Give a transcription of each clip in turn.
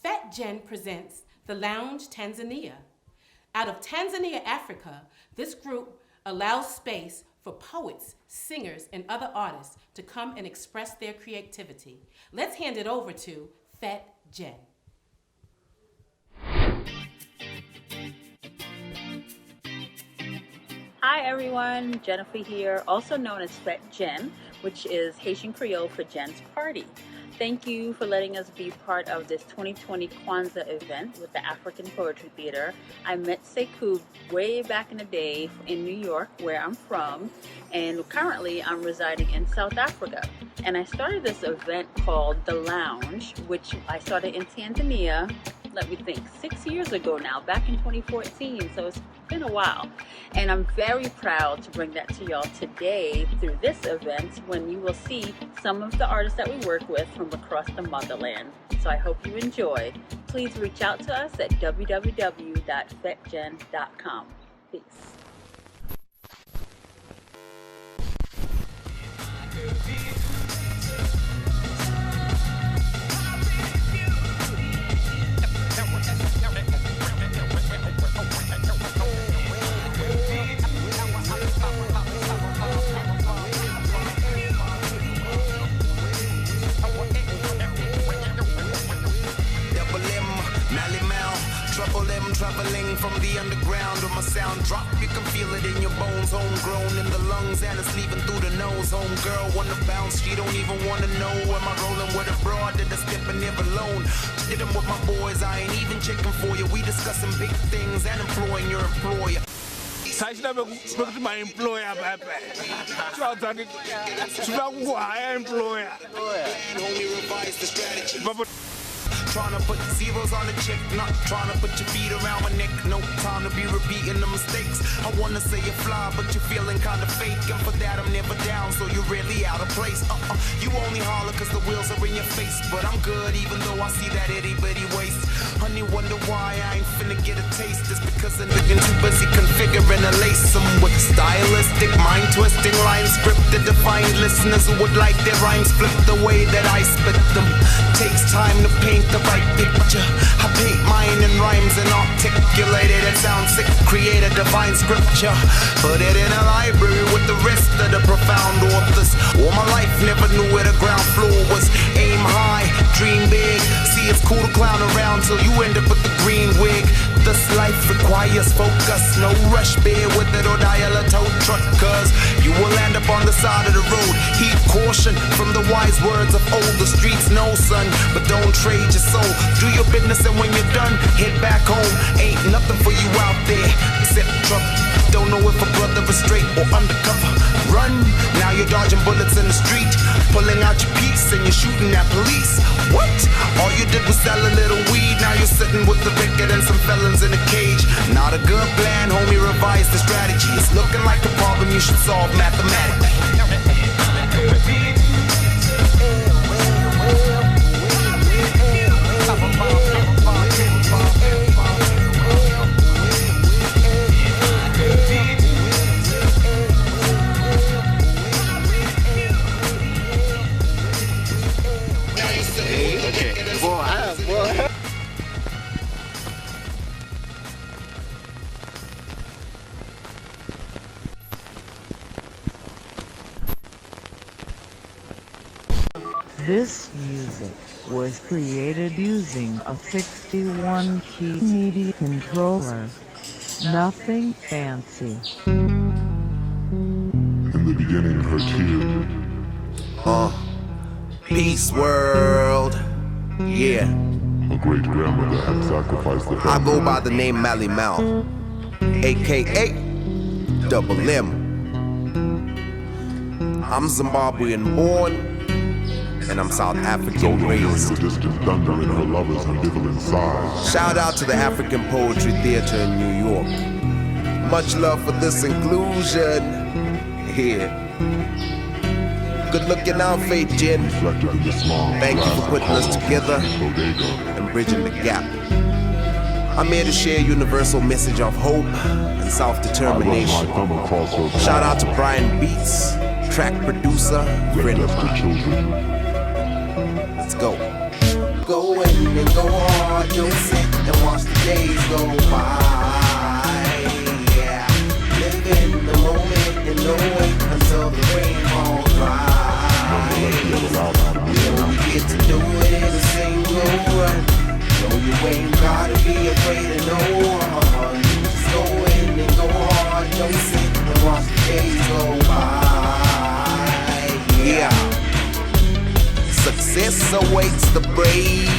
Fete Gen presents The Lounge Tanzania. Out of Tanzania, Africa, this group allows space for poets, singers, and other artists to come and express their creativity. Let's hand it over to Fete Gen. Hi everyone, Jennifer here, also known as Fete Gen, which is Haitian Creole for Jen's Party. Thank you for letting us be part of this 2020 Kwanzaa event with the Afrikan Poetry Theater. I met Saiku way back in the day in New York, where I'm from, and currently I'm residing in South Africa. And I started this event called The Lounge, which I started in Tanzania, let me think, 6 years ago now, back in 2014, so it's been a while. And I'm very proud to bring that to y'all today through this event when you will see some of the artists that we work with from across the motherland. So I hope you enjoy. Please reach out to us at www.fetegen.com. Peace. Traveling from the underground on my sound drop, you can feel it in your bones, homegrown in the lungs and it's leaving through the nose. Homegirl wanna bounce, she don't even wanna know. Am I rolling with a broad? Did I step in there alone? Did them with my boys, I ain't even checking for you. We discussing big things and employing your employer. I should have spoken to my employer, employer. Only revise the strategy. Trying to put zeros on the check, not trying to put your feet around my neck. No time to be repeating the mistakes. I wanna say you're fly, but you're feeling kinda fake. And for that I'm never down, so you're really out of place. You only holler cause the wheels are in your face. But I'm good even though I see that itty bitty waist. Honey, wonder why I ain't finna get a taste. It's because I'm looking too busy configuring a lace. Some with stylistic, mind-twisting lines scripted to find listeners who would like their rhymes flipped the way that I spit them. Takes time to paint the right picture. I paint mine in rhymes and articulate it. It sounds sick, create a divine scripture. Put it in a library with the rest of the profound authors. All my life never knew where the ground floor was. Aim high, dream big. See it's cool to clown around till you end up with the green wig. This life requires focus. No rush, bear with it or dial a tow truck. Cause you will end up on the side of the road. Heed caution from the wise words of old. The streets know, son, but don't trade your soul. Do your business and when you're done, head back home. Ain't nothing for you out there except trouble. Don't know if a brother is straight or undercover. Run, now you're dodging bullets in the street. Pulling out your piece and you're shooting at police. What? All you did was sell a little weed. Now you're sitting with the record and some felons in a cage. Not a good plan, homie, revise the strategy. It's looking like a problem you should solve mathematically. This music was created using a 61-key MIDI controller. Nothing fancy. In the beginning, her tears. Peace world. Yeah. Her great-grandmother had sacrificed the I go by the name Mally Mal, aka Double M. I'm Zimbabwean born. And I'm South African raised. The distant thunder in her lover's ambivalent sighs. Shout out to the Afrikan Poetry Theater in New York. Much love for this inclusion. Here. Good looking out, Fete Gen. Thank you for putting us together and bridging the gap. I'm here to share a universal message of hope and self-determination. Shout out to Brian Beats, track producer, friend of mine. Let's go. Go in and go hard. hard, don't sit and watch the days go by. Yeah, live in the moment and don't wait until the rain falls dry. You only get to do it in a single run. No, you ain't gotta be afraid of no one. You just go in and go hard, don't sit and watch the days go by. Yeah. Success awaits the brave.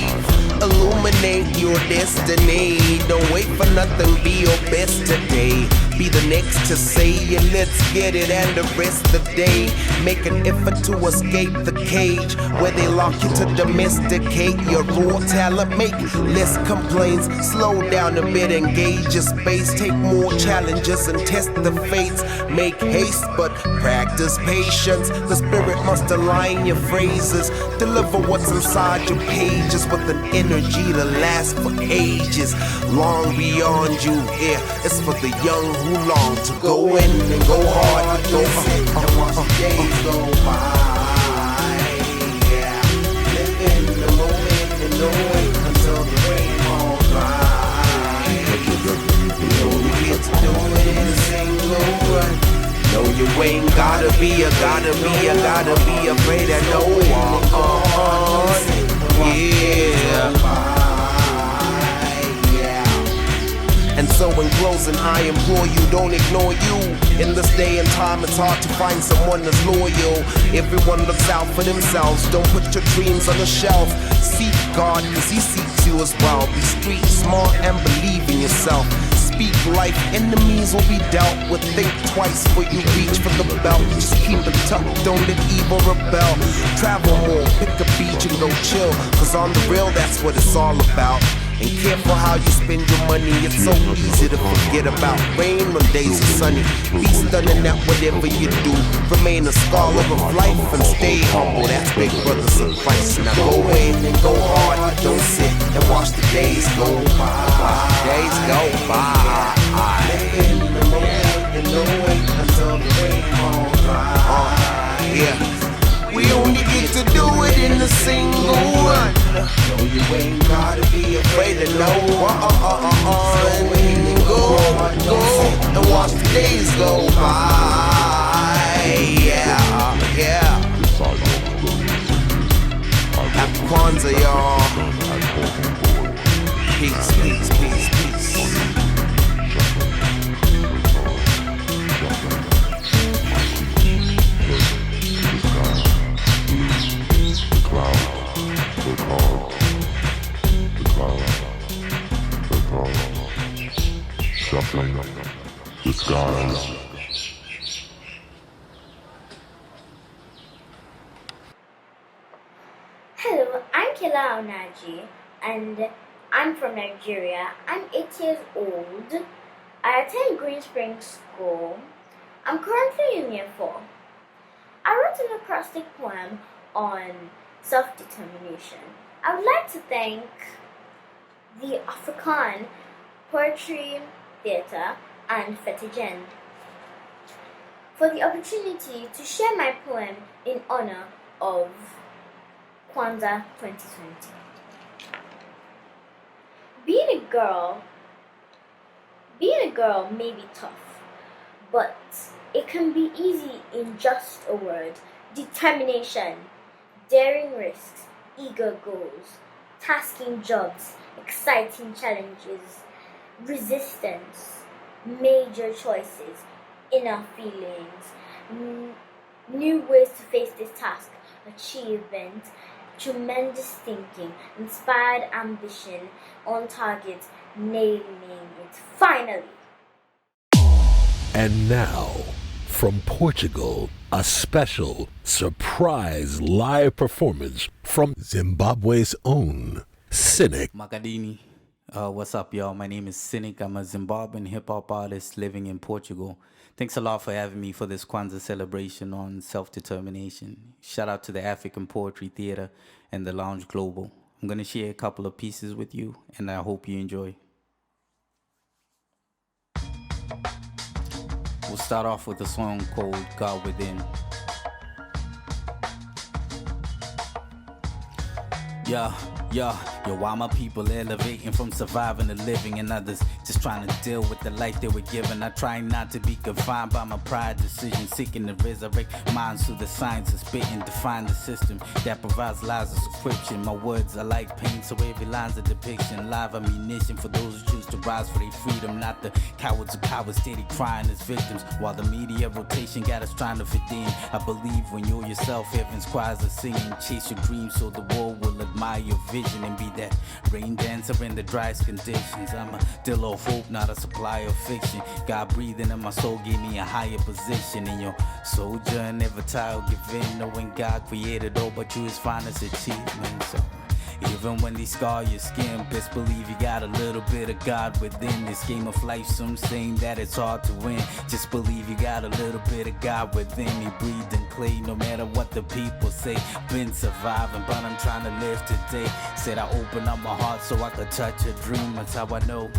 Illuminate your destiny. Don't wait for nothing, be your best today. Be the next to say it, let's get it and the rest the day. Make an effort to escape the cage where they lock you to domesticate your raw talent. Make less complaints, slow down a bit, engage your space. Take more challenges and test the fates. Make haste but practice patience. The spirit must align your phrases. Deliver what's inside your pages with an energy to last for ages. Long beyond you, yeah, it's for the young who long to go in and go hard. Go sit and watch the days go by. Yeah, live in the moment and don't wait until the rain all dry. You only get to do it in a single run. No, you ain't gotta be afraid of no one. Yeah. And so in closing, I implore you, don't ignore you. In this day and time, it's hard to find someone that's loyal. Everyone looks out for themselves. Don't put your dreams on the shelf. Seek God, cause he seeks you as well. Be street smart and believe in yourself. Speak life, enemies will be dealt with. Think twice before you reach for the belt. Just keep it tucked, don't let evil rebel. Travel more, pick a beach and go chill. Cause on the real, that's what it's all about. And careful how you spend your money. It's so easy to forget about rain when days are sunny. Be stunning at whatever you do. Remain a scholar of life and stay humble. That's big brother's advice. Now go in and go hard. Don't sit and watch the days go by. Days go by. Live in the moment and don't wait until the rain falls dry. Yeah. We only get to do it in a single run. No, you ain't gotta be afraid of no one. Go and watch the days go by. Yeah. Happy Kwanzaa, y'all. Peace. Shuffling the skies. Hello, I'm Kela Onaji and I'm from Nigeria. I'm 8 years old. I attend Green Springs School. I'm currently in year 4. I wrote an acrostic poem on self-determination. I would like to thank the Afrikan Poetry Theatre and Fete for the opportunity to share my poem in honor of Kwanzaa 2020. Being a girl may be tough, but it can be easy in just a word: determination, daring risks, eager goals, tasking jobs, exciting challenges, resistance, major choices, inner feelings, new ways to face this task, achievement, tremendous thinking, inspired ambition, on target, nailing it finally. And now, from Portugal, a special surprise live performance from Zimbabwe's own Cynic. Makadini. What's up, y'all? My name is Cynic. I'm a Zimbabwean hip-hop artist living in Portugal. Thanks a lot for having me for this Kwanzaa celebration on self-determination. Shout out to the African Poetry Theatre and the Lounge Global. I'm going to share a couple of pieces with you, and I hope you enjoy. We'll start off with a song called God Within. Yeah. Yo, why my people elevating from surviving to living, and others just trying to deal with the life they were given. I try not to be confined by my pride decision, seeking to resurrect minds through the science of spitting, define the system that provides lies of subscription. My words are like pain, so every line's a depiction, live ammunition for those who choose to rise for their freedom, not the cowards who cowards steady crying as victims, while the media rotation got us trying to fit in. I believe when you're yourself, heaven's choirs are singing, chase your dreams so the world will admire your vision and be that rain dancer in the driest conditions. I'm a dealer of hope, not a supplier of fiction. God breathing in my soul gave me a higher position. In your soldier, never tire or give in, knowing God created all but you his finest achievement. So even when they scar your skin, best believe you got a little bit of God within. This game of life, some saying that it's hard to win. Just believe you got a little bit of God within. He breathed in clay, no matter what the people say. Been surviving, but I'm trying to live today. Said I open up my heart so I could touch a dream. That's how I know.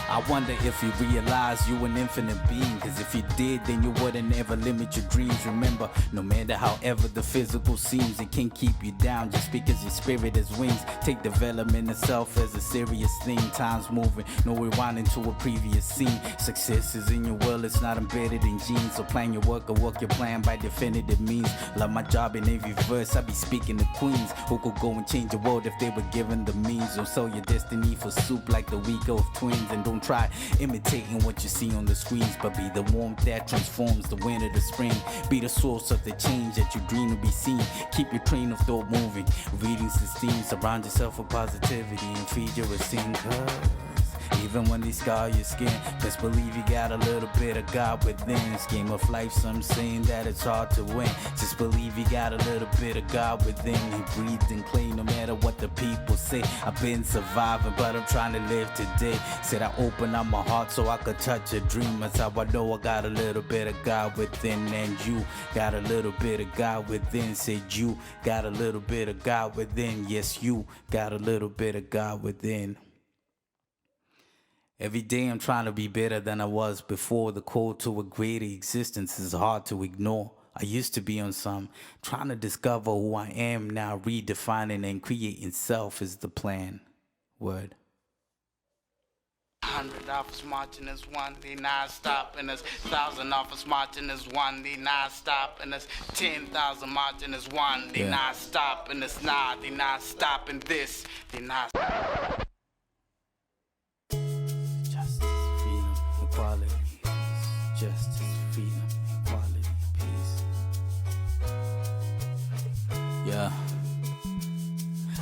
I wonder if you realize you an infinite being, cause if you did, then you wouldn't ever limit your dreams. Remember, no matter however the physical seems, it can't keep you down just because your spirit has wings. Take development itself as a serious thing. Time's moving, no rewinding to a previous scene. Success is in your will, it's not embedded in genes. So plan your work or work your plan by definitive means. Love my job in every verse, I be speaking to queens who could go and change the world if they were given the means. Don't sell your destiny for soup like the weaker of twins, and don't try imitating what you see on the screens, but be the warmth that transforms the winter to spring. Be the source of the change that you dream to be seen. Keep your train of thought moving, readings to steam. Surround yourself with positivity and feed your esteem, cause even when they scar your skin, best believe you got a little bit of God within. This game of life, some saying that it's hard to win. Just believe you got a little bit of God within. He breathed in clay, no matter what the people say. I've been surviving, but I'm trying to live today. Said I open up my heart so I could touch a dream. That's how I know I got a little bit of God within. And you got a little bit of God within. Said you got a little bit of God within. Yes, you got a little bit of God within. Every day I'm trying to be better than I was before. The call to a greater existence is hard to ignore. I used to be on some, trying to discover who I am now. Redefining and creating self is the plan. Word. 100 officers marching as one, they not stopping us. 1,000 officers marching as one, they not stopping us. 10,000 marching as one, they not stopping us. Nah, they not stopping this, they not. Equality, peace, justice, freedom, equality, peace. Yeah.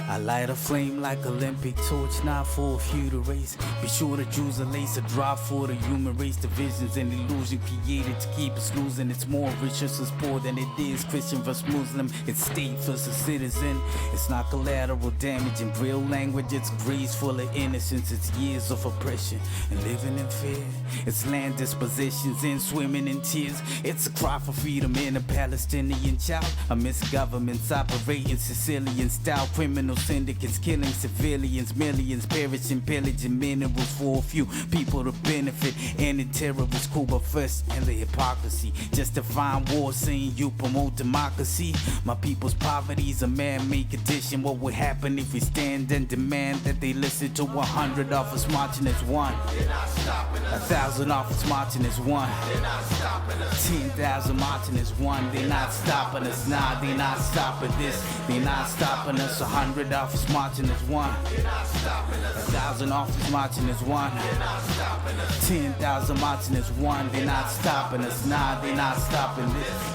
I light a flame like Olympic torch, not for a few to race. Be sure to choose a lace, a drop for the human race. Divisions and illusion created to keep us losing. It's more vicious as poor than it is Christian versus Muslim. It's state versus citizen. It's not collateral damage in real language. It's grace full of innocence. It's years of oppression and living in fear. It's land dispositions and swimming in tears. It's a cry for freedom in a Palestinian child. Amidst governments operating Sicilian style, criminal syndicates killing civilians, millions perishing, pillaging minerals for a few people to benefit. And the terrorists cool, but first and the hypocrisy, justifying war, saying you promote democracy. My people's poverty's a man-made condition. What would happen if we stand and demand that they listen to 100 officers marching as one? 1,000 officers marching as one. 10,000 marching as one. They not stopping us, nah, they not stopping this, they not stopping us. 100 officers marching as one. 1,000 officers marching as one. 10,000 marching as one. They not stopping us, nah, they not stopping this.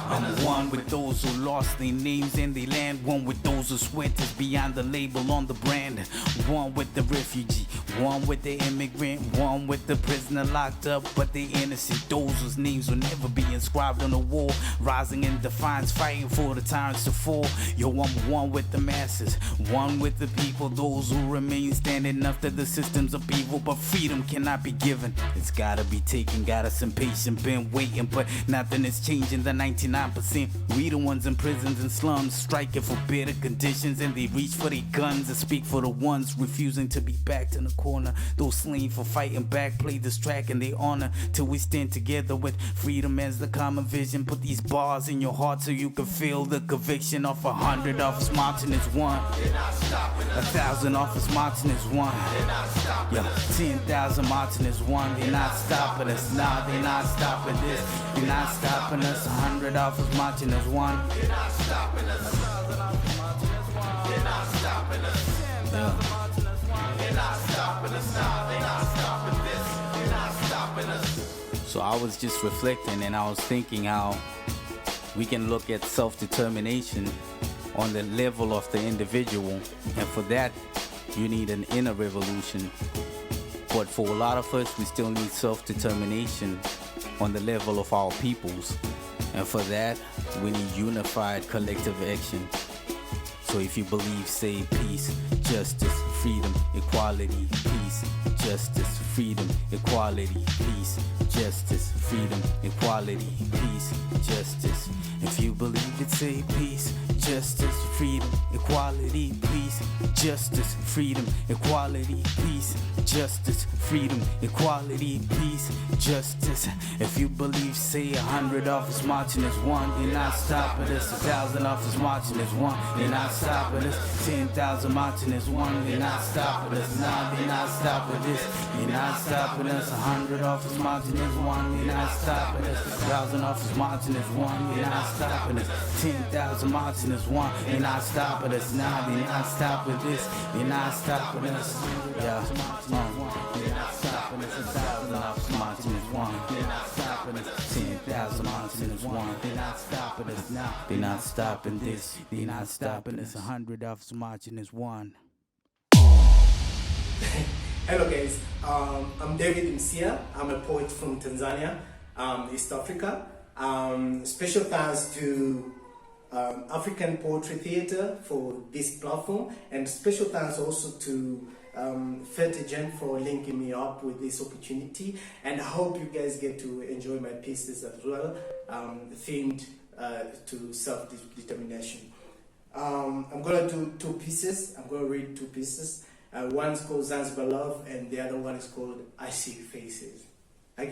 I'm one with those who lost their names and their land. One with those who sweat is beyond the label on the brand. One with the refugee, one with the immigrant, one with the prisoner locked up but they innocent. Those whose names will never be inscribed on the wall, rising in defiance, fighting for the tyrants to fall. Yo, I'm one with the masses, one with the people, those who remain standing up to the systems of evil. But freedom cannot be given, it's gotta be taken. Got us impatient, been waiting, but nothing is changing. The 99%, we the ones in prisons and slums, striking for better conditions, and they reach for their guns and speak for the ones refusing to be backed in the corner. Those slain for fighting back play this track in their honor till we stand together with freedom as the common vision. Put these bars in your heart so you can feel the conviction. Off 100 office marching is one, 1,000 office marching is one, yeah, 10,000 marching is one. They're not stopping us, nah, they're not stopping this, they're not stopping us. 100 office marching is one, they're not stopping us. They're not stopping us. They're not stopping us. They're not stopping this. They're not stopping us. So I was just reflecting and I was thinking how we can look at self-determination on the level of the individual, and for that you need an inner revolution. But for a lot of us, we still need self-determination on the level of our peoples, and for that we need unified collective action. So if you believe, say peace, justice, freedom, equality, peace, justice, freedom, equality, peace, justice, freedom, equality, peace, justice. If you believe it, say peace, justice, freedom, equality, peace, justice, freedom, equality, peace, justice, freedom, equality, peace, justice. If you believe, say 100 office marching is one, they're not stopping us. 1,000 office marching is one, they're not stopping us. 10,000 marching is one, they're not stopping us. Nah, they're not stopping this, they're not stopping us. 100 office marching is one, they're not stopping us. 1,000 office marching is one, they're not stopping us. 10,000 marching is one, they're not stopping us. Nah, they're not stopping this, they're not stopping us. Yeah, they're not stopping us. 1,000 office marching is one, they're not stopping us. 10,000 marching is one, they're not stopping us. Nah, they're not stopping this, they're not stopping us. 100 office marching is one. Hello guys, I'm David Msia. I'm a poet from Tanzania, East Africa. Special thanks to African Poetry Theatre for this platform, and special thanks also to Fete for linking me up with this opportunity, and I hope you guys get to enjoy my pieces as well, themed to self-determination. I'm gonna do two pieces. I'm gonna read two pieces. One's called Zanzibar Love, and the other one is called I See Faces. I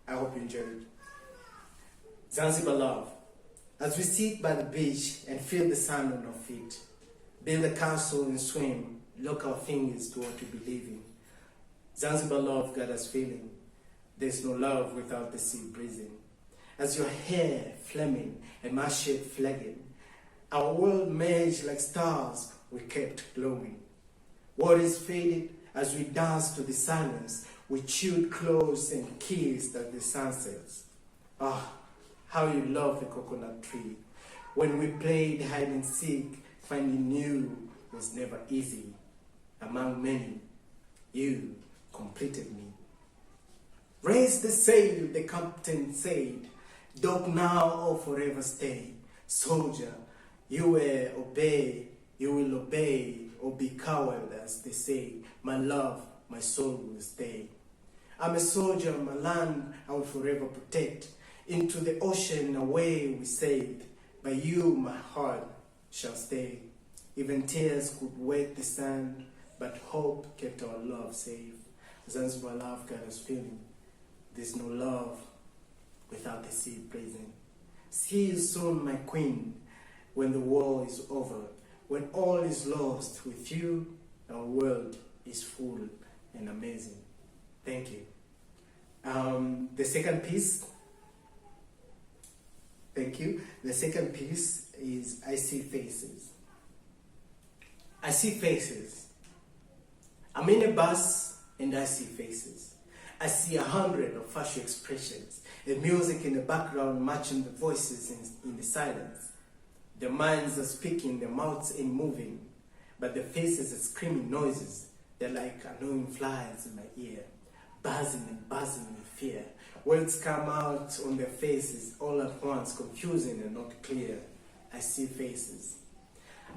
hope you enjoy it. Zanzibar Love. As we sit by the beach and feel the sand on our feet, build a castle and swim, lock our fingers to what we believe in. Zanzibar Love got us feeling. There's no love without the sea breezing. As your hair flaming and my shit flagging, our world merged like stars, we kept glowing. Waters faded as we danced to the silence. We chewed close and kissed at the sunsets. Ah, how you love the coconut tree. When we played hide and seek, finding you was never easy. Among many, you completed me. Raise the sail, the captain said. Dock now or forever stay. Soldier, you will obey, or be coward, as they say. My love, my soul will stay. I'm a soldier, my land I will forever protect. Into the ocean away we sailed. By you my heart shall stay. Even tears could wet the sand, but hope kept our love safe. Zanzibar Love got us feeling. There's no love without the sea breathing. See you soon, my queen, when the war is over. When all is lost, with you, our world is full and amazing. Thank you. The second piece, thank you. The second piece is I See Faces. I see faces. I'm in a bus and I see faces. I see 100 of facial expressions, the music in the background matching the voices in the silence. Their minds are speaking, their mouths ain't moving, but their faces are screaming noises. They're like annoying flies in my ear, buzzing and buzzing with fear. Words come out on their faces all at once, confusing and not clear. I see faces.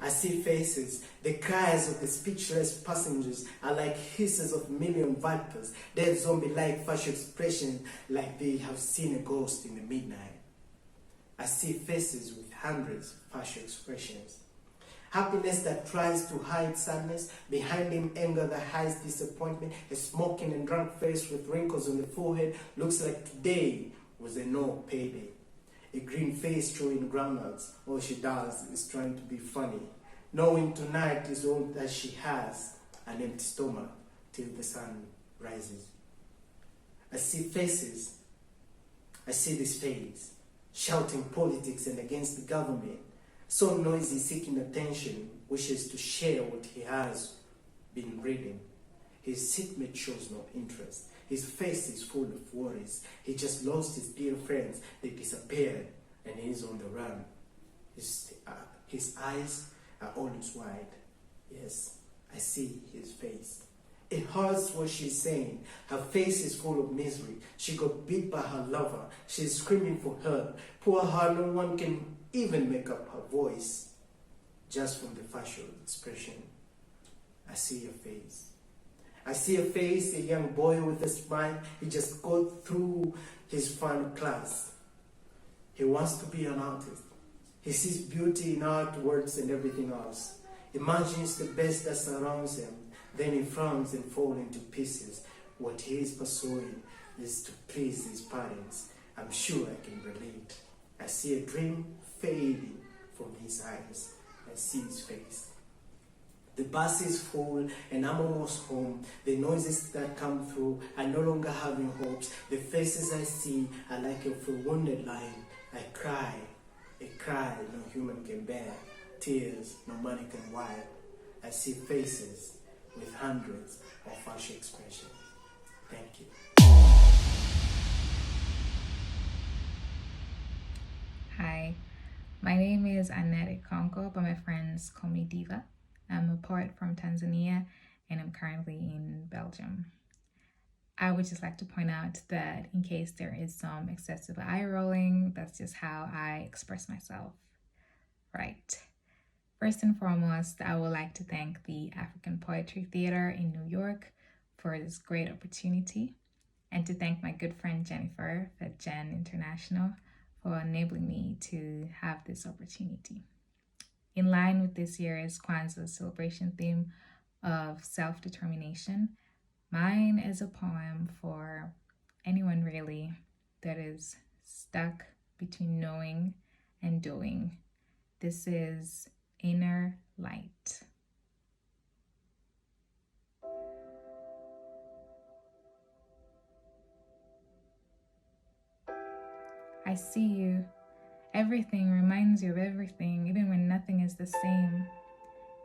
I see faces. The cries of the speechless passengers are like hisses of a million vipers, dead zombie-like facial expressions, like they have seen a ghost in the midnight. I see faces with hundreds of facial expressions. Happiness that tries to hide sadness. Behind him, anger that hides disappointment. A smoking and drunk face with wrinkles on the forehead. Looks like today was a no payday. A green face throwing groundnuts. All she does is trying to be funny. Knowing tonight is all that she has. An empty stomach till the sun rises. I see faces. I see this face. Shouting politics and against the government. So noisy, seeking attention, wishes to share what he has been reading. His seatmate shows no interest. His face is full of worries. He just lost his dear friends. They disappeared and he's on the run. His eyes are always wide. Yes, I see his face. It hurts what she's saying. Her face is full of misery. She got beat by her lover. She's screaming for help. Poor her, no one can even make up her voice. Just from the facial expression, I see your face. I see a face, a young boy with a smile. He just got through his final class. He wants to be an artist. He sees beauty in art, words, and everything else. Imagines the best that surrounds him. Then he frowns and falls into pieces. What he is pursuing is to please his parents. I'm sure I can relate. I see a dream fading from his eyes. I see his face. The bus is full and I'm almost home. The noises that come through are no longer having hopes. The faces I see are like a wounded lion. I cry, a cry no human can bear. Tears no money can wipe. I see faces with hundreds of facial expressions. Thank you. Hi, my name is Annette Konko, but my friends call me Diva. I'm a poet from Tanzania and I'm currently in Belgium. I would just like to point out that in case there is some excessive eye rolling, that's just how I express myself. Right. First and foremost, I would like to thank the African Poetry Theater in New York for this great opportunity, and to thank my good friend Jennifer at Gen International for enabling me to have this opportunity. In line with this year's Kwanzaa celebration theme of self-determination, mine is a poem for anyone really that is stuck between knowing and doing. This is Inner Light. I see you. Everything reminds you of everything, even when nothing is the same.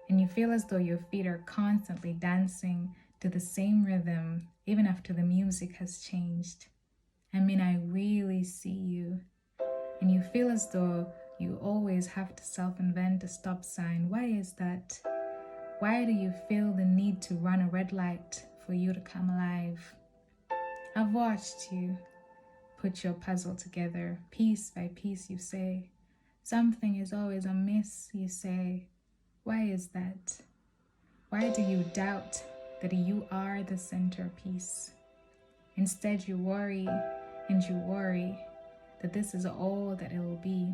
And you feel as though your feet are constantly dancing to the same rhythm, even after the music has changed. I mean, I really see you. And you feel as though you always have to self-invent a stop sign. Why is that? Why do you feel the need to run a red light for you to come alive? I've watched you put your puzzle together, piece by piece, you say. Something is always amiss, you say. Why is that? Why do you doubt that you are the centerpiece? Instead, you worry and you worry that this is all that it will be.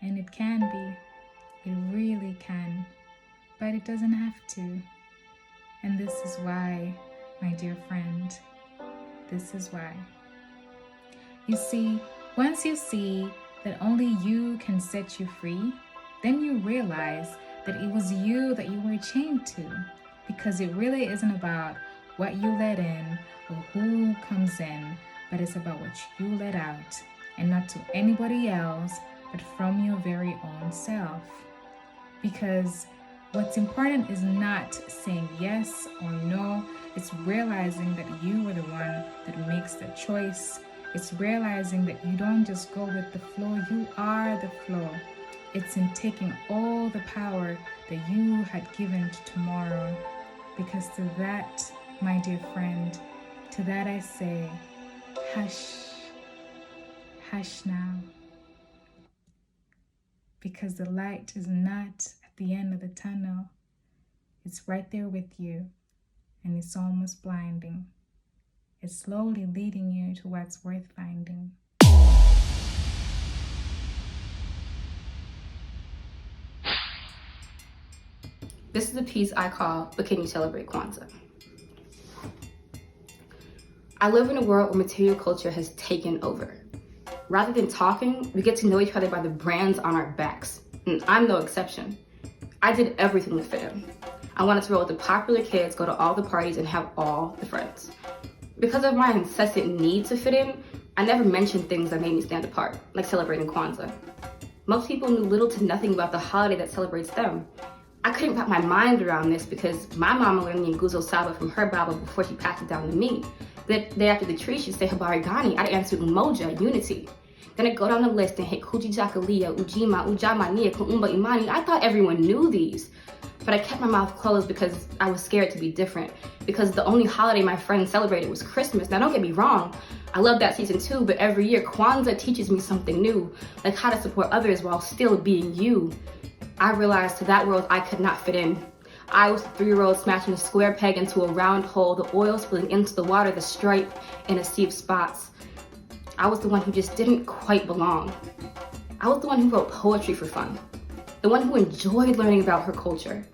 And it can be. It really can. But it doesn't have to. And this is why, my dear friend, this is why. You see, once you see that only you can set you free, then you realize that it was you that you were chained to, because it really isn't about what you let in or who comes in, but it's about what you let out, and not to anybody else, but from your very own self. Because what's important is not saying yes or no, it's realizing that you are the one that makes the choice. It's realizing that you don't just go with the flow, you are the flow. It's in taking all the power that you had given to tomorrow. Because to that, my dear friend, to that I say, hush, hush now. Because the light is not at the end of the tunnel. It's right there with you, and it's almost blinding. It's slowly leading you to what's worth finding. This is a piece I call, But Can You Celebrate Kwanzaa? I live in a world where material culture has taken over. Rather than talking, we get to know each other by the brands on our backs. And I'm no exception. I did everything to fit in. I wanted to roll with the popular kids, go to all the parties, and have all the friends. Because of my incessant need to fit in, I never mentioned things that made me stand apart, like celebrating Kwanzaa. Most people knew little to nothing about the holiday that celebrates them. I couldn't wrap my mind around this because my mama learned the Nguzo Saba from her Bible before she passed it down to me. The day after the tree, she'd say Habari Gani. I'd answer Umoja, unity. Then I'd go down the list and hit Kuji Jakalia, Ujima, Ujama, Nia, Kuumba Imani. I thought everyone knew these. But I kept my mouth closed because I was scared to be different. Because the only holiday my friends celebrated was Christmas. Now don't get me wrong, I love that season too, but every year Kwanzaa teaches me something new, like how to support others while still being you. I realized to that world I could not fit in. I was a 3-year-old smashing a square peg into a round hole, the oil spilling into the water, the stripe in a sea of spots. I was the one who just didn't quite belong. I was the one who wrote poetry for fun, the one who enjoyed learning about her culture.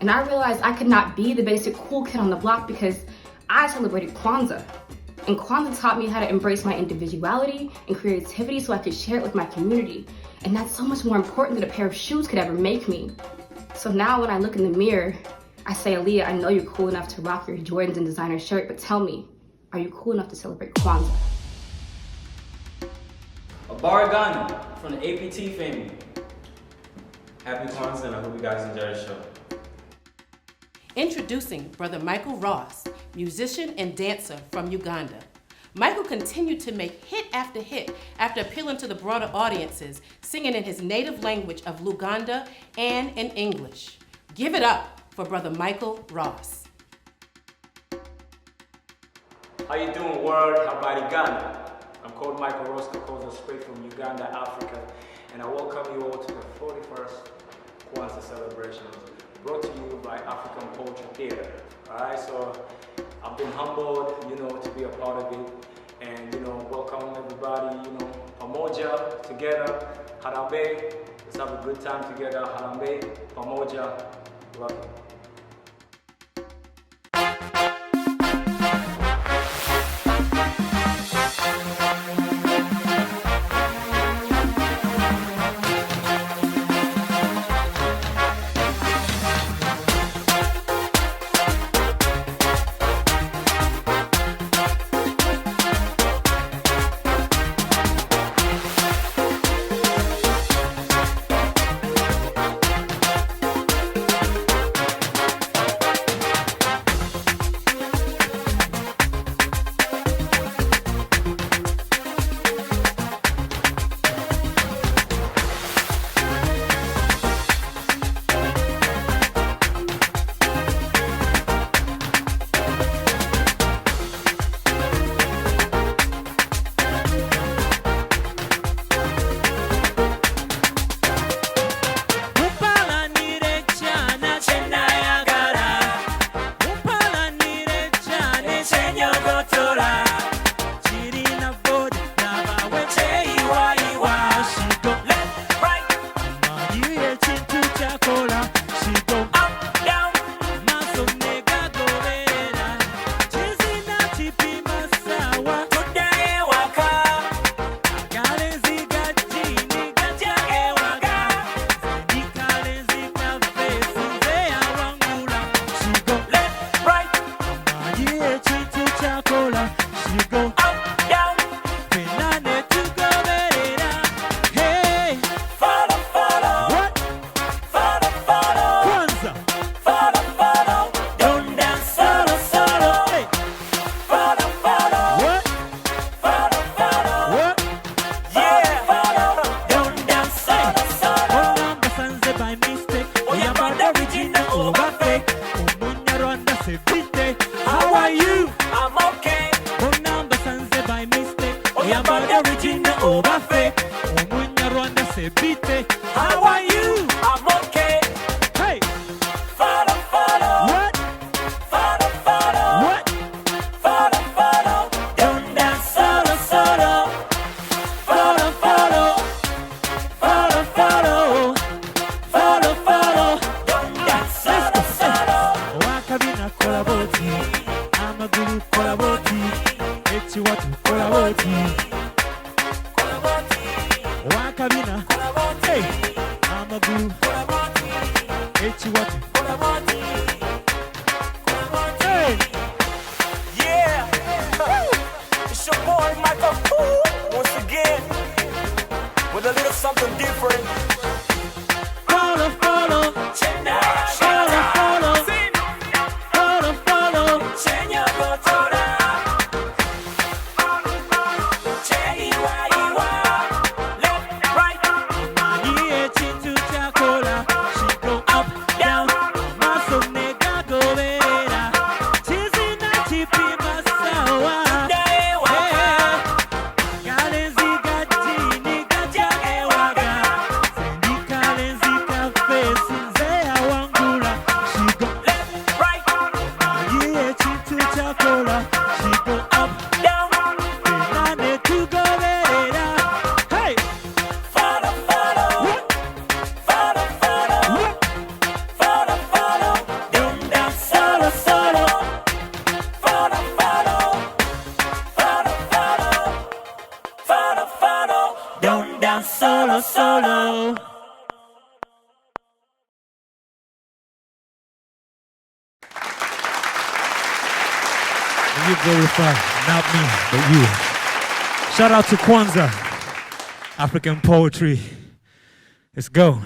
And I realized I could not be the basic cool kid on the block because I celebrated Kwanzaa. And Kwanzaa taught me how to embrace my individuality and creativity so I could share it with my community. And that's so much more important than a pair of shoes could ever make me. So now when I look in the mirror, I say, Aaliyah, I know you're cool enough to rock your Jordans and designer shirt, but tell me, are you cool enough to celebrate Kwanzaa? Habari Gani from the A.P.T family. Happy Kwanzaa, and I hope you guys enjoy the show. Introducing Brother Michael Ross, musician and dancer from Uganda. Michael continued to make hit after hit after appealing to the broader audiences, singing in his native language of Luganda and in English. Give it up for Brother Michael Ross. How you doing, world? Habari Gani? I'm called Michael Ross, composer straight from Uganda, Africa, and I welcome you all to the 41st Kwanzaa celebrations, brought to you by African Poetry Theater. Alright, so I've been humbled, to be a part of it, and welcome everybody, pamoja together, harambe, let's have a good time together, harambe, pamoja, love you. Hey. Yeah. It's your boy Michael once again with a little something different. Follow, follow. Solo. You glorify, not me, but you. Shout out to Kwanzaa, African poetry. Let's go.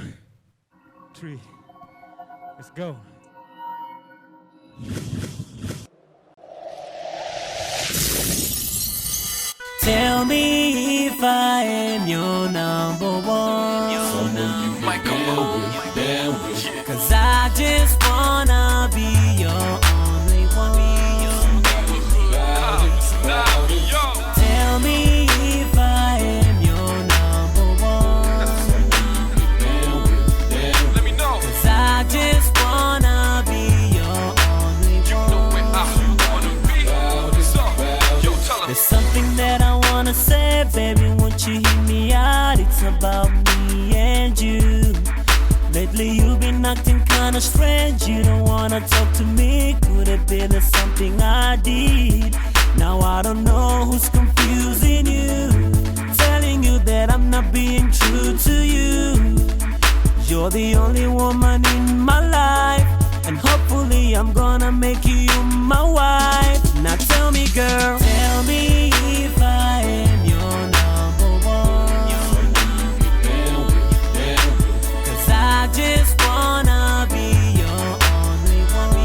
Let's go. Tell me if I am your number one. Cause I just wanna be your only one. Tell me if I am your number one. Let me know. Cause I just wanna be your only one. There's something that I wanna say, baby, won't you hear me out? It's about me and you. Lately you've been acting kinda strange. You don't wanna talk to me. Could it be there's something I did? Now I don't know who's confusing you. Telling you that I'm not being true to you. You're the only woman in my life, and hopefully I'm gonna make you my wife. Now tell me, girl, tell me if I am your number one. Cause I just wanna be your only one.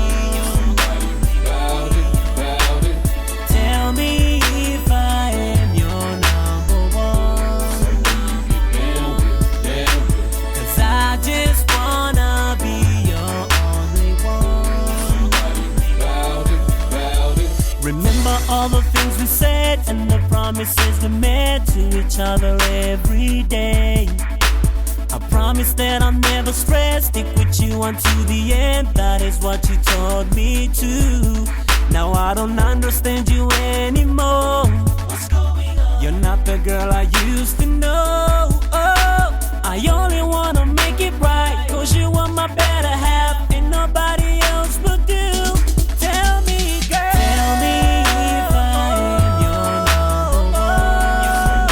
Tell me if I am your number one. Cause I just wanna be your only one. Remember all the things we said and the promises we made to each other every day. I promise that I'll never stress, stick with you until the end. That is what you told me to. Now I don't understand you anymore. What's going on? You're not the girl I used to know. Oh, I only wanna make it right, cause you are my better half, and nobody else will do. Tell me, girl, tell me if I am your number one.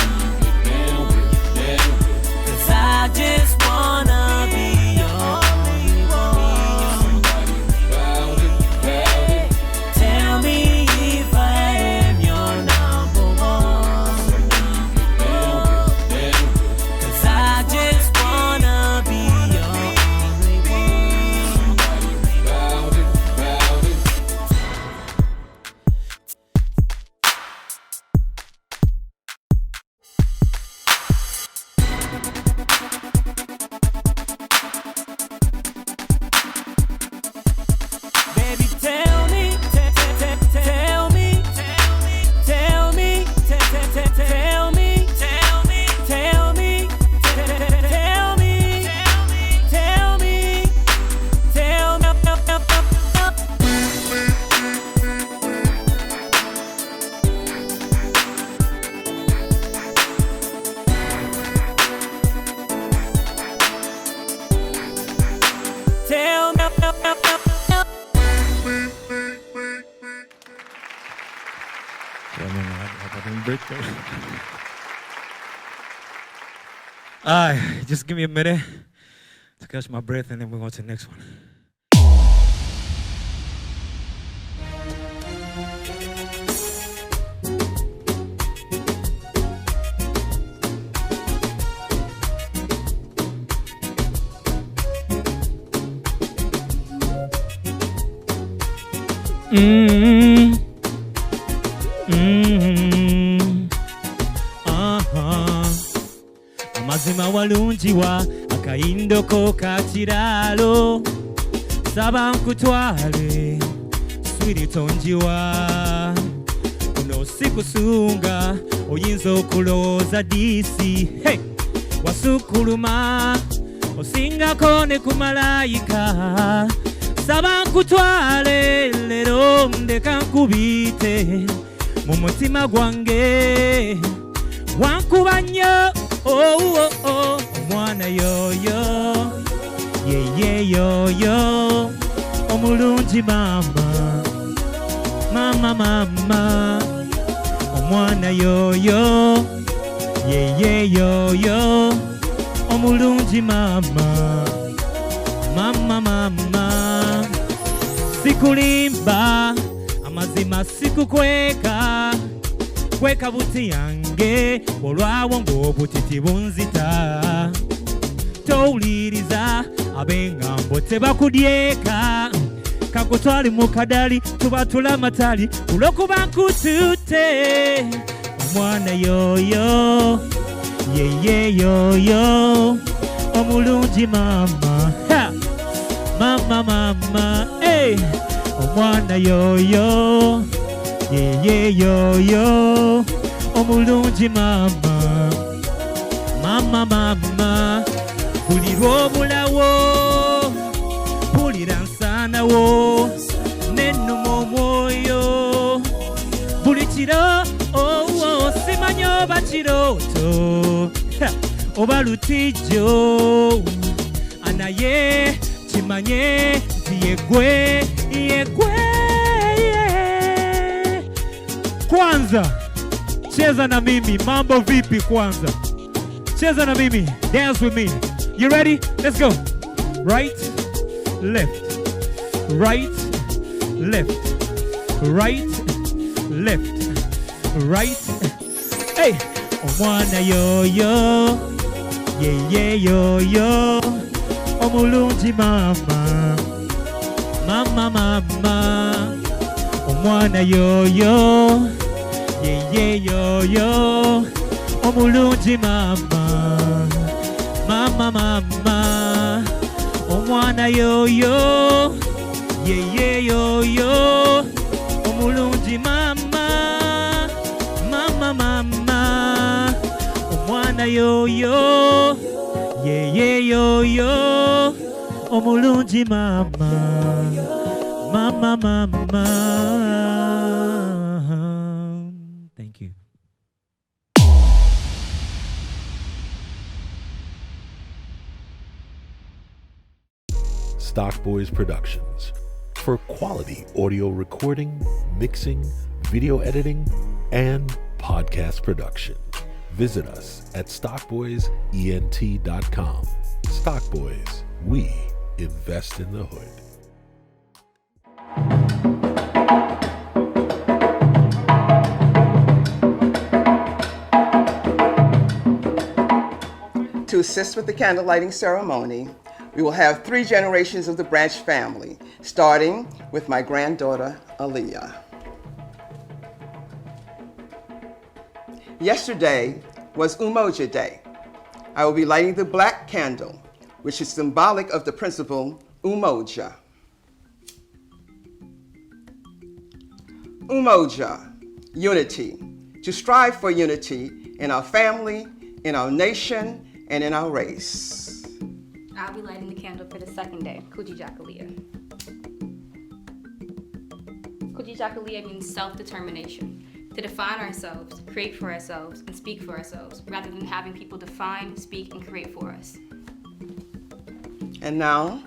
Cause I just wanna be your only one. Tell me if I am your number one. Cause I just wanna be your only one. Baby, tell me, tell me, tell me, tell me, tell me, tell me, tell me, tell me, tell me. Tell me. Just give me a minute to catch my breath, and then we're going to the next one. Amazima walungiwa akayindoko kakiralo saba nkutwale swiri tonjiwa kuno sikusunga oyinza okulowooza diisi hey! Wasukuluma osingako ne ku malayika saba nkutwale lero ndeka nkubite mu mutima gwange wankuba nnyo omwana yoyo yeye yoyo omulungi mama omwana yoyo yeye yoyo omulungi mama sikulimba amazima sikukweka kweka buti yange olwawo ng'obutiti bunzita towuliriza ab'engambo tebakudyeka kakutwali mu kadali tubatula amatali olw'okuba nkutute omwana yoyo yeye yoyo omulungi mama mama hey! Omwana yoyo yeye yoyo omulungi mama bulirwa obulawo bulira nsanawo nennuma omwoyo buli kiro simanya oba kirooto oba lutijjo anaye kimanye nti yegwe Kwanza cheza na mimi, mambo vipi Kwanza? Cheza na mimi, dance with me. You ready? Let's go. Right, left, right, left, right, left, right. Hey, omwana yoyo, yeye yoyo, omulungi mama, omwana yoyo, yeye yoyo, omulungi mama, omwana yoyo, yeye yoyo, omulungi mama, omwana yoyo, yeye yoyo, omulungi mama. Thank you. Stock Boys Productions. For quality audio recording, mixing, video editing, and podcast production, visit us at stockboysent.com. Stock Boys, we invest in the hood. To assist with the candle lighting ceremony, we will have 3 generations of the Branch family, starting with my granddaughter, Aaliyah. Yesterday was Umoja Day. I will be lighting the black candle, which is symbolic of the principle Umoja. Umoja, unity, to strive for unity in our family, in our nation, and in our race. I'll be lighting the candle for the second day, Kujijakalia. Kujijakalia means self-determination, to define ourselves, create for ourselves, and speak for ourselves, rather than having people define, speak, and create for us. And now,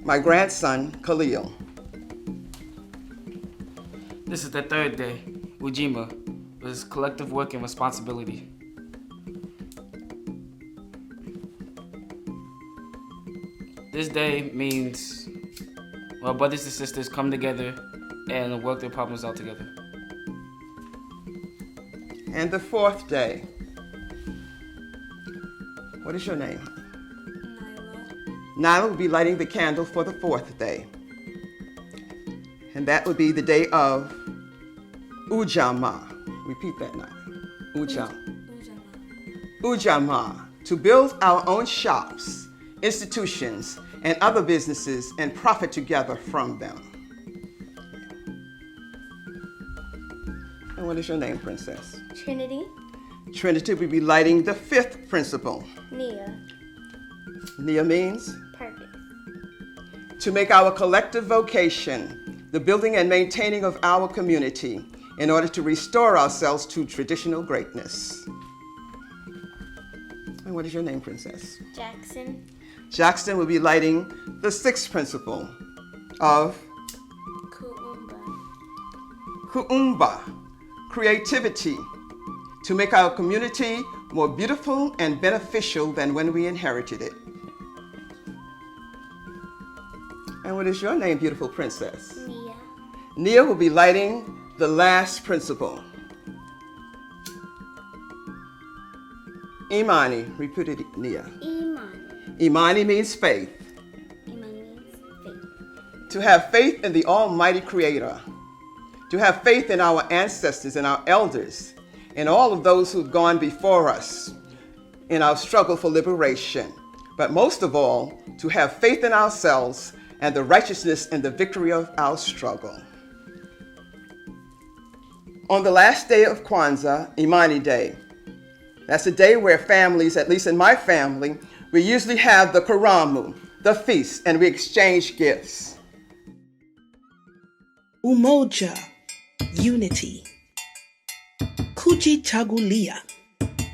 my grandson, Khalil. This is the third day, Ujima, was collective work and responsibility. This day means brothers and sisters come together and work their problems out together. And the fourth day. What is your name? Nyla will be lighting the candle for the fourth day. And that would be the day of Ujamaa. Repeat that now. Ujamaa. To build our own shops, institutions, and other businesses and profit together from them. And what is your name, Princess? Trinity. Trinity will be lighting the fifth principle. Nia. Nia means? Purpose. To make our collective vocation the building and maintaining of our community in order to restore ourselves to traditional greatness. And what is your name, Princess? Jackson. Jackson will be lighting the sixth principle of Kuumba, creativity, to make our community more beautiful and beneficial than when we inherited it. And what is your name, beautiful princess? Nia. Nia will be lighting the last principle. Imani, repeat it, Nia. Imani. Imani means faith. Imani means faith. To have faith in the Almighty Creator. To have faith in our ancestors and our elders and all of those who've gone before us in our struggle for liberation. But most of all, to have faith in ourselves and the righteousness and the victory of our struggle. On the last day of Kwanzaa, Imani Day, that's a day where families, at least in my family, we usually have the karamu, the feast, and we exchange gifts. Umoja, unity. Kujichagulia,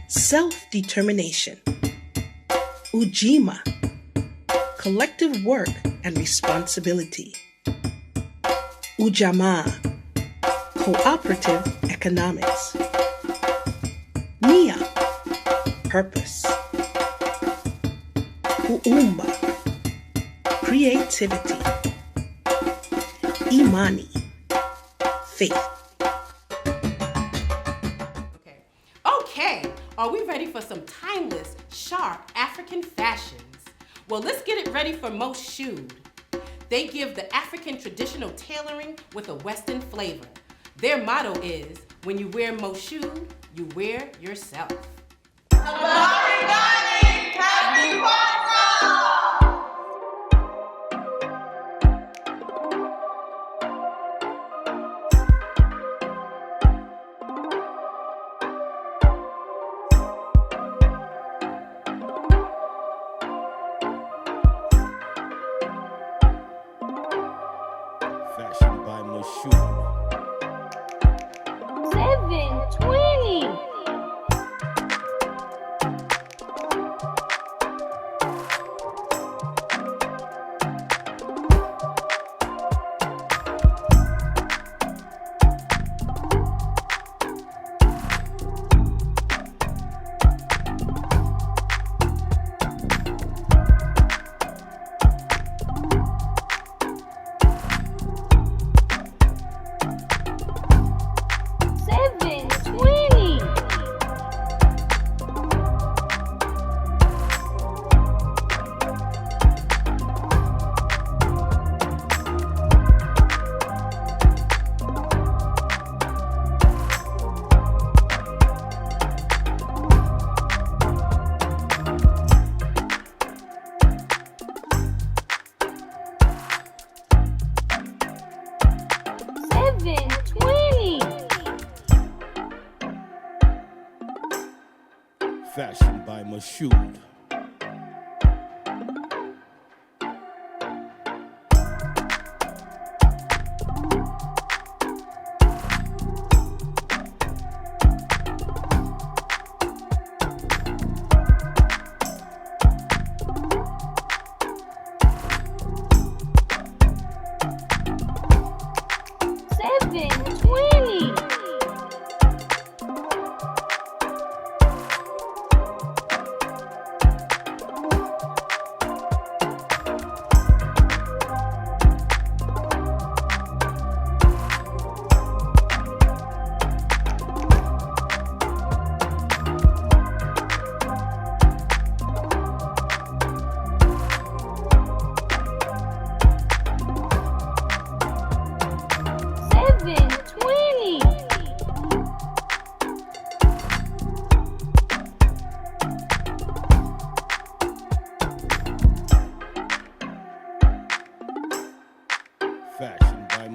self-determination. Ujima, collective work and responsibility. Ujamaa, cooperative economics. Nia, purpose. Kuumba, creativity. Imani, faith. Okay, are we ready for some timeless, sharp African fashions? Well, let's get it ready for Moshood. They give the African traditional tailoring with a Western flavor. Their motto is, when you wear Moshood, you wear yourself. Happy Kwanzaa! Fashioned by Moshood. 720. Fashioned by Moshood.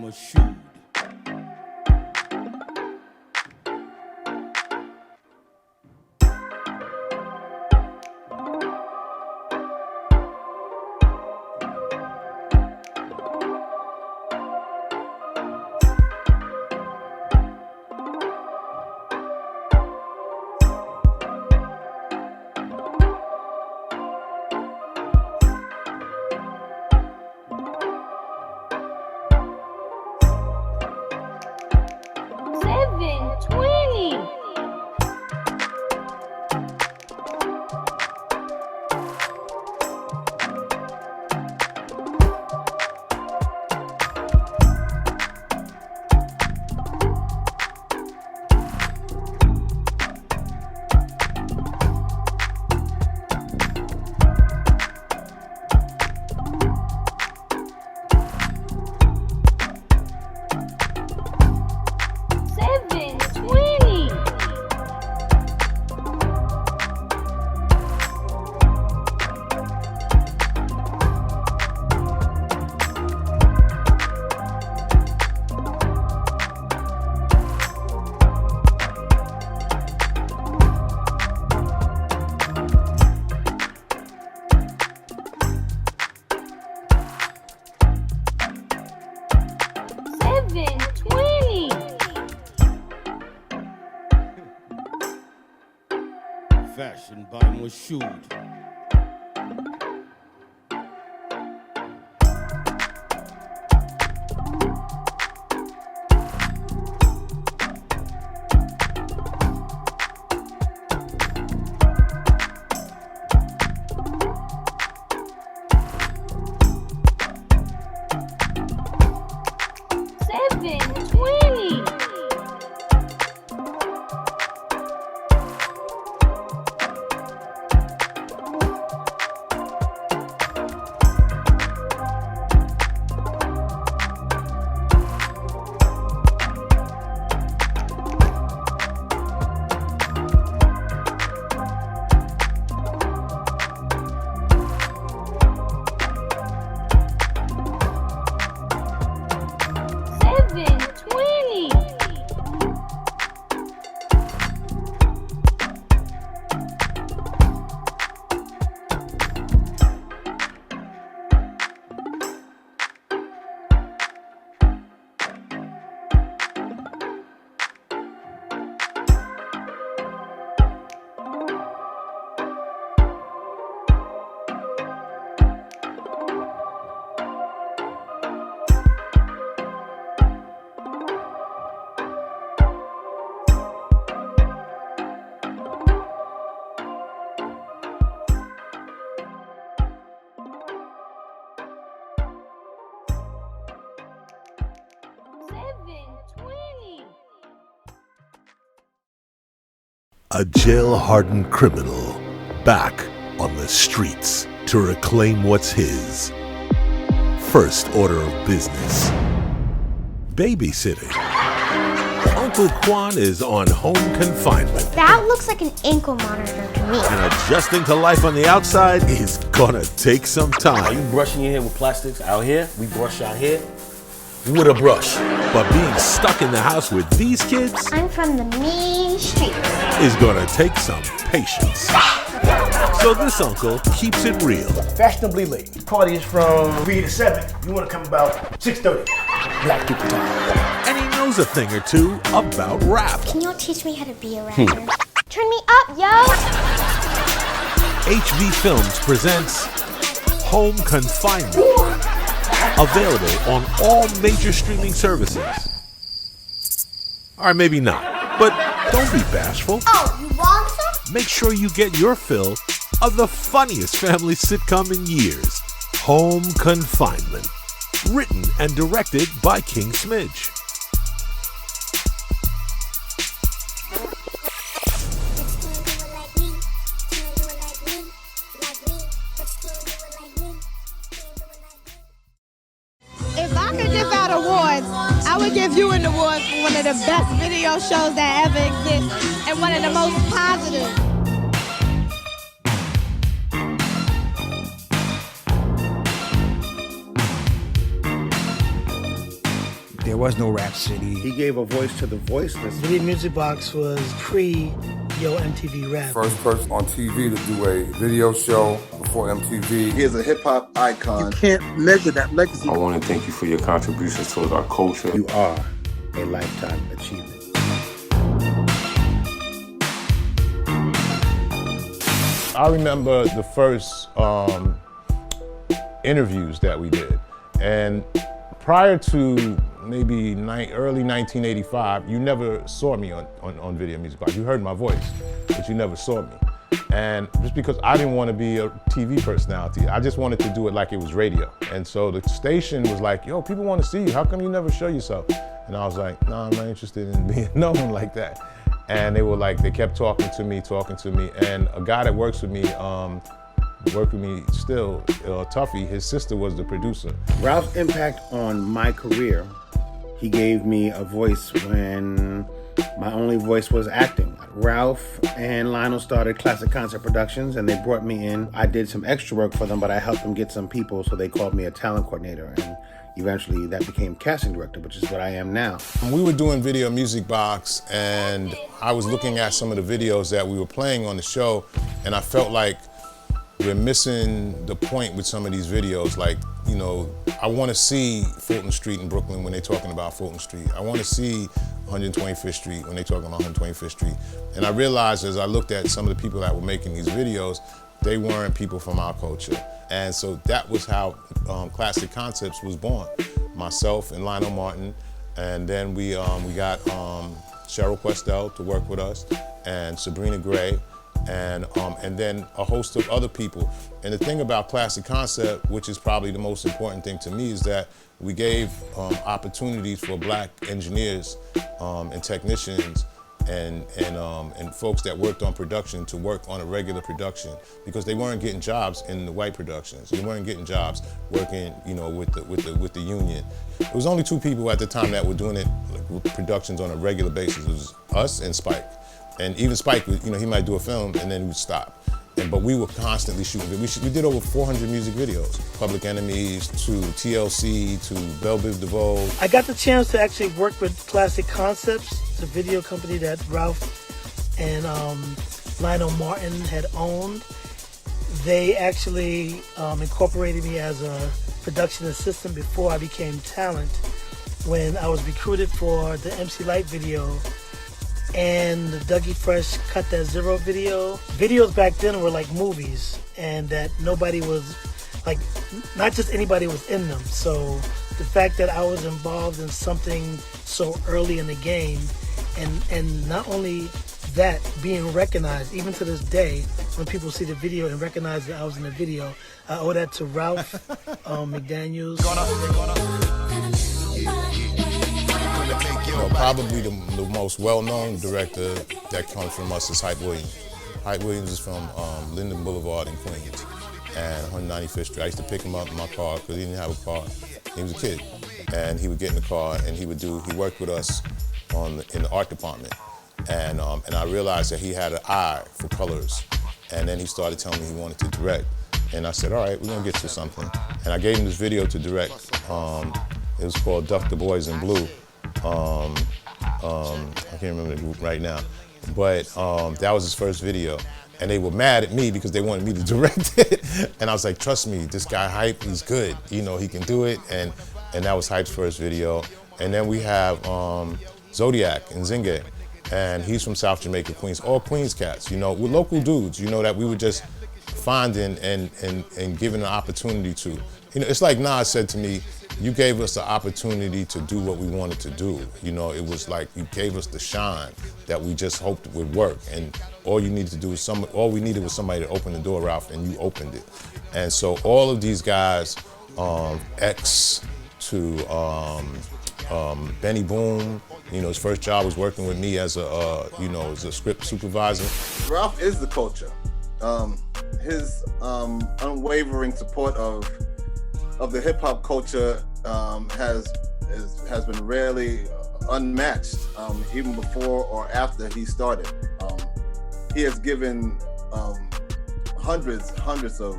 Moshood. Fashion by Moshood. A jail-hardened criminal back on the streets to reclaim what's his. First order of business: babysitting. Uncle Kwan is on home confinement. That looks like an ankle monitor to me. And adjusting to life on the outside is gonna take some time. Are you brushing your hair with plastics? Out here, we brush our hair with a brush. But being stuck in the house with these kids, I'm from the mean streets, is gonna take some patience. So this uncle keeps it real. Fashionably late. The party is from 3 to 7. You want to come about 6:30. Black people time. And he knows a thing or two about rap. Can you teach me how to be a rapper? Turn me up, yo! HV Films presents Home Confinement. Available on all major streaming services. Or maybe not, but don't be bashful. Oh, you want some? Make sure you get your fill of the funniest family sitcom in years, Home Confinement. Written and directed by King Smij. If I could give out awards, I would give you an award for one of the best video shows that ever exist and one of the most positive. There was no Rap City. He gave a voice to the voiceless. Video Music Box was pre-Yo MTV Rap. First person on TV to do a video show before MTV. He is a hip-hop icon. You can't measure that legacy. I want to thank you for your contributions towards our culture. You are a lifetime achievement. I remember the first interviews that we did. And prior to maybe early 1985, you never saw me on Video Music Box. You heard my voice, but you never saw me. And just because I didn't want to be a TV personality, I just wanted to do it like it was radio. And so the station was like, yo, people want to see you. How come you never show yourself? And I was like, no, I'm not interested in being known like that. And they were like, they kept talking to me. And a guy that works with me, still, Tuffy, his sister was the producer. Ralph's impact on my career, he gave me a voice when my only voice was acting. Ralph and Lionel started Classic Concert Productions and they brought me in. I did some extra work for them, but I helped them get some people, so they called me a talent coordinator. And eventually that became casting director, which is what I am now. We were doing Video Music Box and I was looking at some of the videos that we were playing on the show, and I felt like we're missing the point with some of these videos. Like, you know, I want to see Fulton Street in Brooklyn when they're talking about Fulton Street. I want to see 125th Street when they're talking about 125th Street. And I realized as I looked at some of the people that were making these videos, they weren't people from our culture. And so that was how Classic Concepts was born. Myself and Lionel Martin, and then we got Cheryl Questel to work with us, and Sabrina Gray, and then a host of other people. And the thing about Classic Concept, which is probably the most important thing to me, is that we gave opportunities for Black engineers and technicians and folks that worked on production to work on a regular production, because they weren't getting jobs in the white productions. They weren't getting jobs working, you know, with the union. There was only two people at the time that were doing it, like, productions on a regular basis. It was us and Spike. And even Spike, you know, he might do a film and then he would stop. But we were constantly shooting. We did over 400 music videos. Public Enemies to TLC to Belle Biv DeVoe. I got the chance to actually work with Classic Concepts, the video company that Ralph and Lionel Martin had owned. They actually incorporated me as a production assistant before I became talent, when I was recruited for the MC Light video and the Dougie Fresh Cut That Zero video. Videos back then were like movies, and that nobody was, like, not just anybody was in them. So the fact that I was involved in something so early in the game, and not only that, being recognized, even to this day, when people see the video and recognize that I was in the video, I owe that to Ralph McDaniels. You know, probably the most well-known director that comes from us is Hype Williams. Hype Williams is from Linden Boulevard in Queens and 195th Street. I used to pick him up in my car because he didn't have a car. He was a kid, and he would get in the car and he worked with us in the art department. And I realized that he had an eye for colors. And then he started telling me he wanted to direct. And I said, all right, we're gonna get to something. And I gave him this video to direct. It was called Duck the Boys in Blue. I can't remember the group right now, but that was his first video. And they were mad at me because they wanted me to direct it. And I was like, trust me, this guy Hype, he's good. You know, he can do it. And that was Hype's first video. And then we have Zodiac and Zinge. And he's from South Jamaica, Queens, all Queens cats. You know, we're local dudes, you know, that we were just finding and giving an opportunity to. You know, it's like Nas said to me, you gave us the opportunity to do what we wanted to do. You know, it was like you gave us the shine that we just hoped would work. And all you needed to do was all we needed was somebody to open the door, Ralph, and you opened it. And so all of these guys, X to Benny Boom, you know, his first job was working with me as as a script supervisor. Ralph is the culture. His unwavering support of the hip hop culture has been rarely unmatched, even before or after he started. He has given hundreds of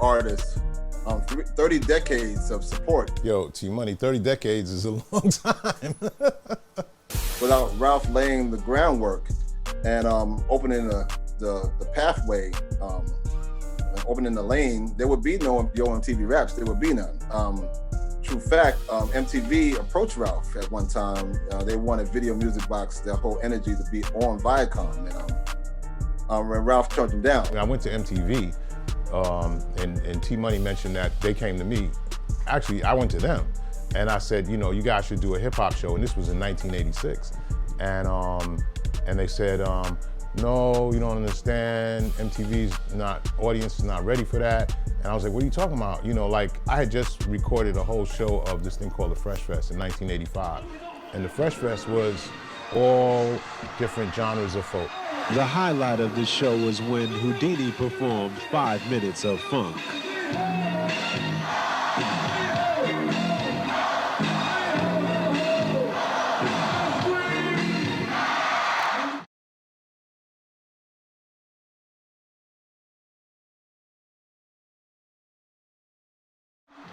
artists 30 decades of support. Yo, T-Money, 30 decades is a long time. Without Ralph laying the groundwork and opening the pathway, opening the lane, there would be no Yo MTV Raps. There would be none. True fact, MTV approached Ralph at one time. They wanted Video Music Box, their whole energy to be on Viacom. And Ralph turned them down. I went to MTV, and T-Money mentioned that they came to me. Actually, I went to them, and I said, you know, you guys should do a hip hop show, and this was in 1986. And they said, no, you don't understand. MTV's audience is not ready for that. And I was like, what are you talking about? You know, like I had just recorded a whole show of this thing called the Fresh Fest in 1985. And the Fresh Fest was all different genres of folk. The highlight of the show was when Houdini performed 5 minutes of funk.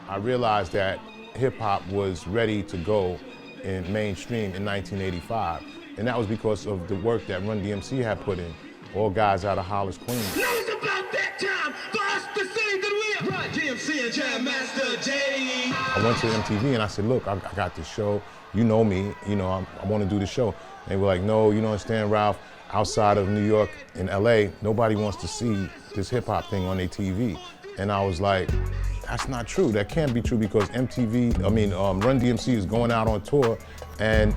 I realized that hip hop was ready to go in mainstream in 1985. And that was because of the work that Run DMC had put in, all guys out of Hollis, Queens. Now it's about that time for us to say that we're Run DMC and Jam Master J. I went to MTV and I said, look, I got this show. You know me, you know, I want to do the show. And they were like, no, you don't understand, Ralph. Outside of New York and LA, nobody wants to see this hip hop thing on their TV. And I was like, that's not true. That can't be true because Run DMC is going out on tour and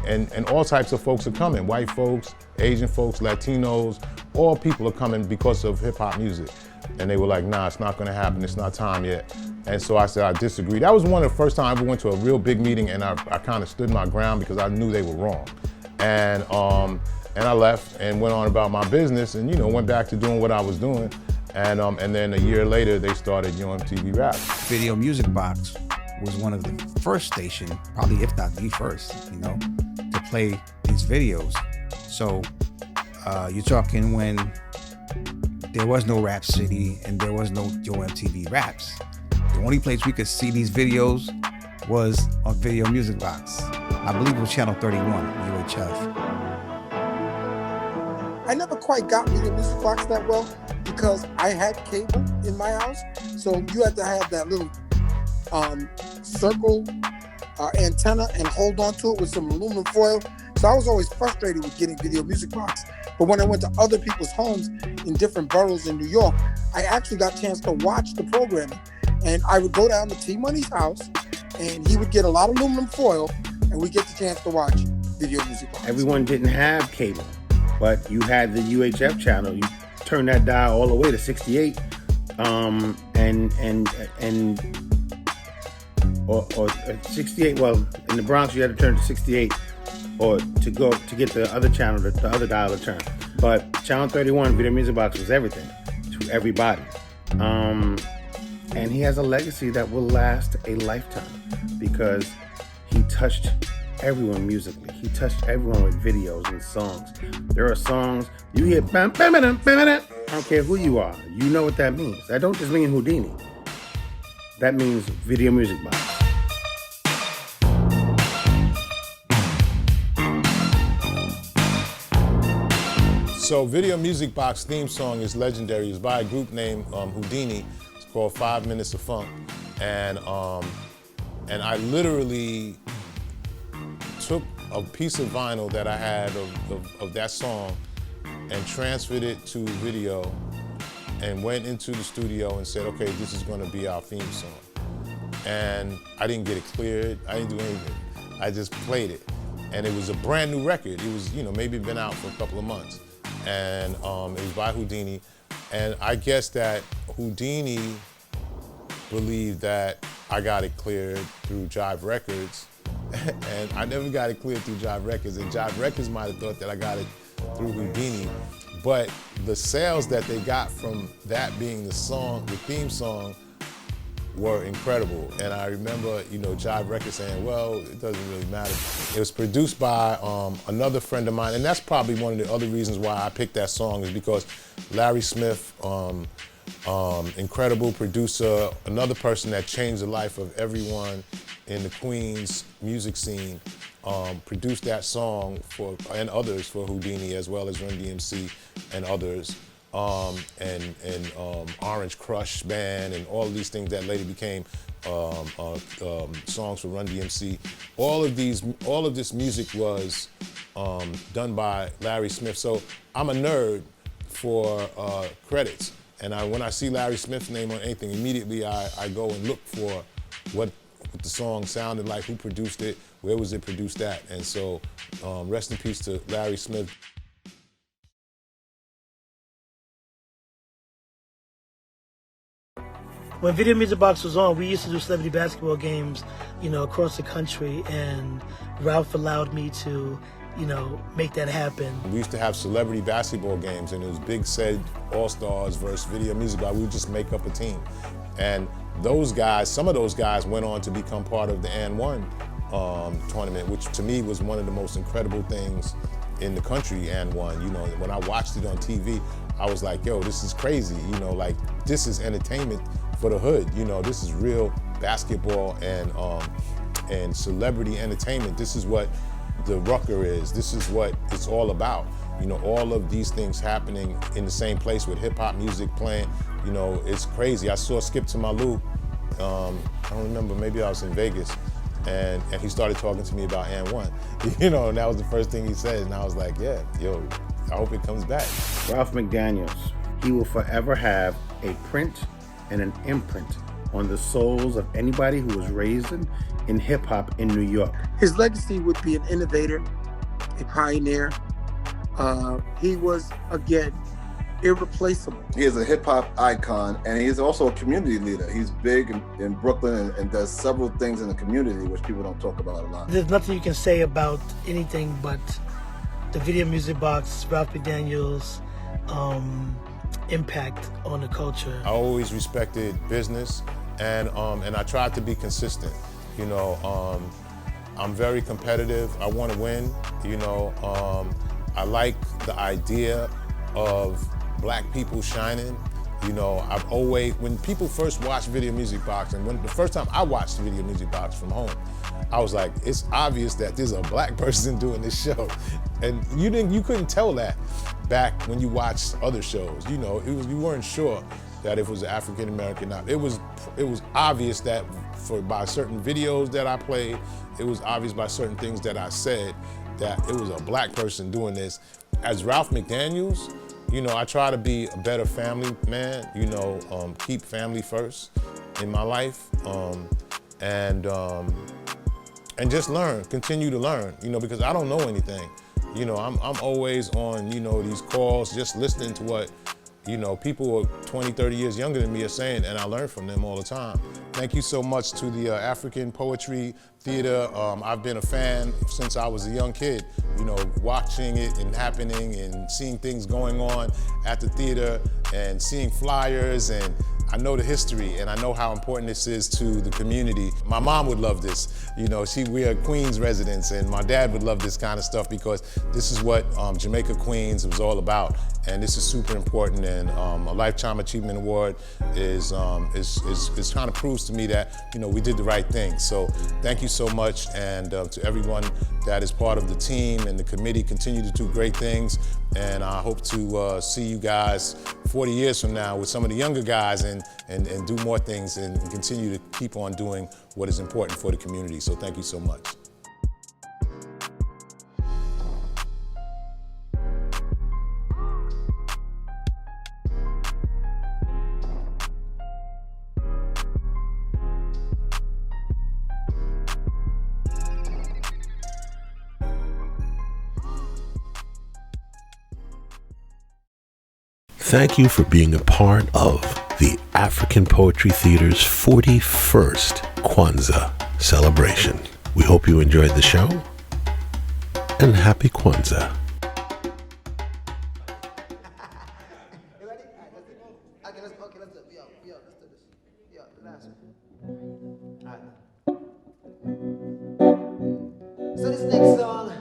all types of folks are coming. White folks, Asian folks, Latinos, all people are coming because of hip hop music. And they were like, nah, it's not gonna happen. It's not time yet. And so I said, I disagree. That was one of the first times I ever went to a real big meeting and I kind of stood my ground because I knew they were wrong. And I left and went on about my business and, you know, went back to doing what I was doing. And then a year later, they started Yo MTV Rap. Video Music Box was one of the first station, probably if not the first, you know, to play these videos. So you're talking when there was no Rap City and there was no Yo MTV Raps. The only place we could see these videos was on Video Music Box. I believe it was Channel 31, UHF. I never quite got Video Music Box that well because I had cable in my house. So you had to have that little circle antenna and hold on to it with some aluminum foil. So I was always frustrated with getting Video Music Box. But when I went to other people's homes in different boroughs in New York, I actually got a chance to watch the programming. And I would go down to T-Money's house and he would get a lot of aluminum foil and we get the chance to watch Video Music Box. Everyone didn't have cable, but you had the UHF channel. You turned that dial all the way to 68, or 68. Well, in the Bronx, you had to turn to 68, or to get the other channel, the other dial to turn. But Channel 31, Video Music Box was everything to everybody, and he has a legacy that will last a lifetime because he touched everyone musically. He touched everyone with videos and songs. There are songs you hear, bam, bam, bam, bam, bam. I don't care who you are. You know what that means. That don't just mean Houdini. That means Video Music Box. So Video Music Box theme song is legendary. It's by a group named Houdini. It's called 5 Minutes of Funk. And I literally took a piece of vinyl that I had of that song and transferred it to video and went into the studio and said, okay, this is gonna be our theme song. And I didn't get it cleared, I didn't do anything. I just played it. And it was a brand new record. It was, you know, maybe been out for a couple of months. And it was by Houdini. And I guess that Houdini believed that I got it cleared through Jive Records. And I never got it cleared through Jive Records. And Jive Records might have thought that I got it through Houdini. But the sales that they got from that being the song, the theme song, were incredible. And I remember, you know, Jive Records saying, well, it doesn't really matter. It was produced by another friend of mine, and that's probably one of the other reasons why I picked that song is because Larry Smith incredible producer, another person that changed the life of everyone in the Queens music scene. Produced that song and others for Houdini, as well as Run DMC and others. And Orange Crush Band and all of these things that later became songs for Run DMC. All of this music was done by Larry Smith. So I'm a nerd for credits. And when I see Larry Smith's name on anything, immediately I go and look for what the song sounded like, who produced it, where was it produced at. And so rest in peace to Larry Smith. When Video Music Box was on, we used to do celebrity basketball games, across the country, and Ralph allowed me to, make that happen. We used to have celebrity basketball games, and it was Big Said All-Stars versus Video Music Box. We would just make up a team. And those guys, some of those guys went on to become part of the And1 tournament, which to me was one of the most incredible things in the country, And1. When I watched it on TV, I was like, yo, this is crazy. Like, this is entertainment for the hood. This is real basketball and celebrity entertainment. This is what the Rucker is. This is what it's all about. All of these things happening in the same place with hip hop music playing. It's crazy. I saw Skip to My Lou. I don't remember, maybe I was in Vegas, and he started talking to me about And1. And that was the first thing he said, and I was like, yeah, yo, I hope it comes back. Ralph McDaniels, he will forever have a print and an imprint on the souls of anybody who was raised in hip-hop in New York. His legacy would be an innovator, a pioneer. He was, again, irreplaceable. He is a hip-hop icon, and he's also a community leader. He's big in Brooklyn and does several things in the community which people don't talk about a lot. There's nothing you can say about anything but the Video Music Box, Ralph McDaniels' impact on the culture. I always respected business, and I tried to be consistent. I'm very competitive. I want to win. I like the idea of black people shining. I've always, when people first watched Video Music Box, and when the first time I watched Video Music Box from home, I was like, it's obvious that there's a black person doing this show. And you couldn't tell that back when you watched other shows. You weren't sure that if it was African American or not. It was obvious that by certain videos that I played, it was obvious by certain things that I said that it was a black person doing this. As Ralph McDaniels, I try to be a better family man, keep family first in my life, and just learn, continue to learn, because I don't know anything. I'm always on, these calls, just listening to what, people who are 20, 30 years younger than me are saying, and I learn from them all the time. Thank you so much to the African Poetry Theater. I've been a fan since I was a young kid, watching it and happening and seeing things going on at the theater and seeing flyers, and I know the history and I know how important this is to the community. My mom would love this. We are Queens residents, and my dad would love this kind of stuff because this is what Jamaica Queens was all about. And this is super important, and a Lifetime Achievement Award is kind of proves to me that we did the right thing. So thank you so much, and to everyone that is part of the team and the committee, continue to do great things. And I hope to see you guys 40 years from now with some of the younger guys and do more things and continue to keep on doing what is important for the community. So thank you so much. Thank you for being a part of the African Poetry Theater's 41st Kwanzaa celebration. We hope you enjoyed the show, and happy Kwanzaa. So this next song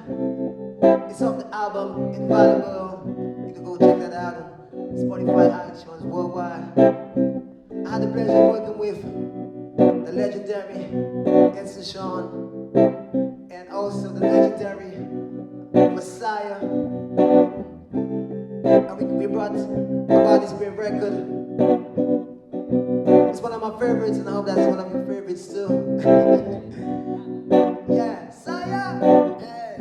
is off the album Invaluable. You can go check that out on Spotify, iTunes, worldwide. legendary Edson Sean, and also the legendary Messiah. And we brought about this great record. It's one of my favorites, and I hope that's one of your favorites too. Yeah, Messiah. Hey.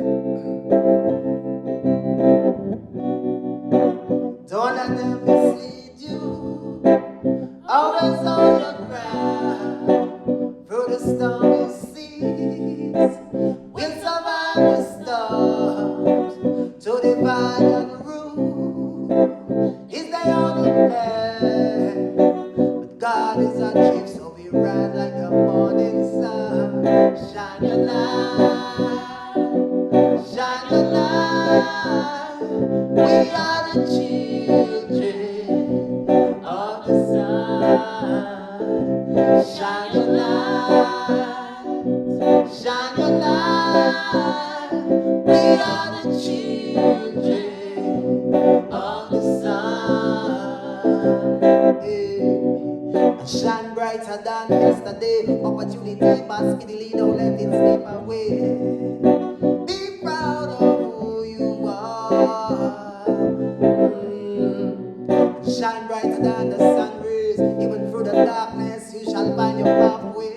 Don't let them mislead you. Always on the ground. Through the stormy seas, we'll survive the storms. To divide and rule is the only plan. But God is our chief, so we ride like the morning sun. Shine your light, shine your light. We are the children of the sun. Shine your light, shine your light. We are the children of the sun. And shine brighter than yesterday. Opportunity, basketball, don't let it slip away. Be proud of who you are. Shine brighter than the sun rays. Even through the darkness, you shall find your pathway.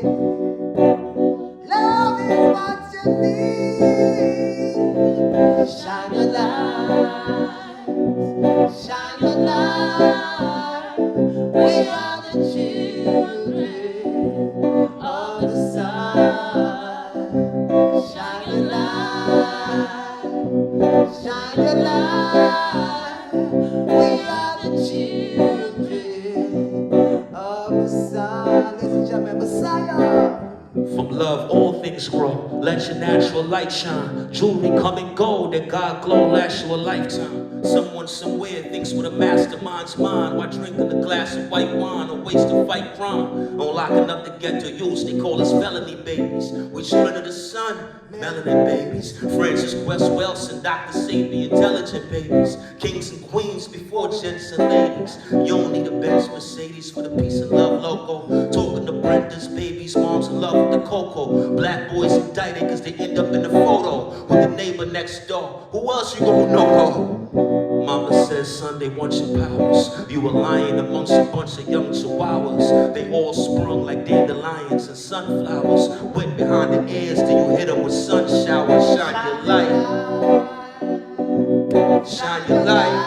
Love is what you need. Shine your light, shine your light. We are the children of the sun. Shine your light, shine your light. We are the children of the sun. Ladies and gentlemen, Messiah. From love, all things grow. Let your natural light shine. Jewelry come and go, that God glow last you a lifetime. Someone somewhere thinks with a mastermind's mind while drinking a glass of white wine, a waste to fight crime. On locking up the ghetto youths, they call us felony babies. We children of the sun, melanin babies. Francis West Wilson, Dr. Safety, intelligent babies. Kings and queens before gents and ladies. You don't need a Benz Mercedes for the peace and love logo. Talking to Brenda's babies, moms in love with the cocoa. Black boys indicted cause they end up in the photo with the neighbor next door. Who else you gonna know? Mama says, son, they want your powers. You a lion amongst a bunch of young chihuahuas. They all sprung like dandelions and sunflowers. Wet behind the ears till you hit them with sun showers. Shine your light. Shine your light.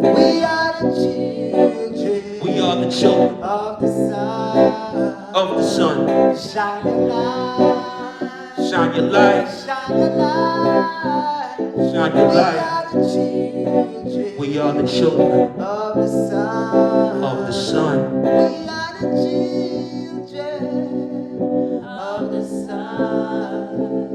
We are the children. We are the children of the sun. Of the sun. Shine your light. Shine your light. Shine your light. Shine your light. We are the children of the sun. Of the sun. We are the children of the sun.